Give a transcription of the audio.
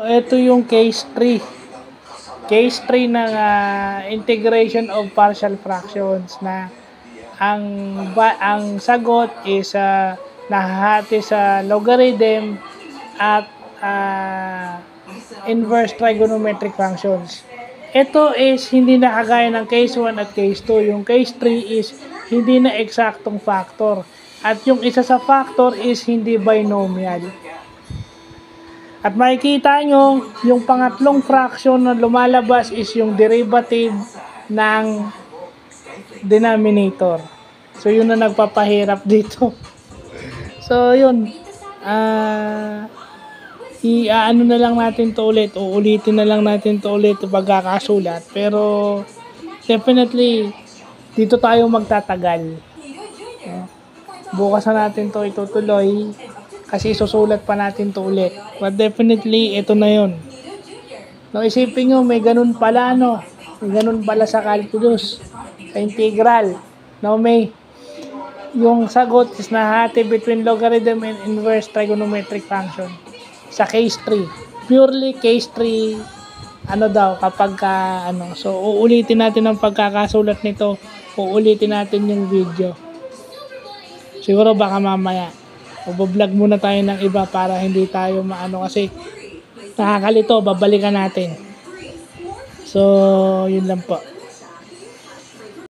Ito yung case 3. Case 3 ng integration of partial fractions na ang sagot is nahahati sa logarithm at inverse trigonometric functions. Ito is hindi na kagaya ng case 1 at case 2. Yung case 3 is hindi na eksaktong factor. At yung isa sa factor is hindi binomial. At makikita nyo, yung pangatlong fraction na lumalabas is yung derivative ng denominator. So, yun na nagpapahirap dito. So, yun. Ano na lang natin to ulit. Uulitin na lang natin to ulit pagkakasulat. Pero, definitely, dito tayo magtatagal. Bukas na natin to itutuloy. Kasi susulat pa natin to ulit. But definitely, ito na yun. No, isipin nyo, may ganun pala, no? May ganun pala sa calculus. Sa integral. No, may yung sagot is nahati between logarithm and inverse trigonometric function. Sa case 3. Purely case 3, kapag So, uulitin natin ang pagkakasulat nito. Uulitin natin yung video. Siguro baka mamaya. Vlog muna tayo ng iba para hindi tayo kasi nakakalito, babalikan natin. So, yun lang po.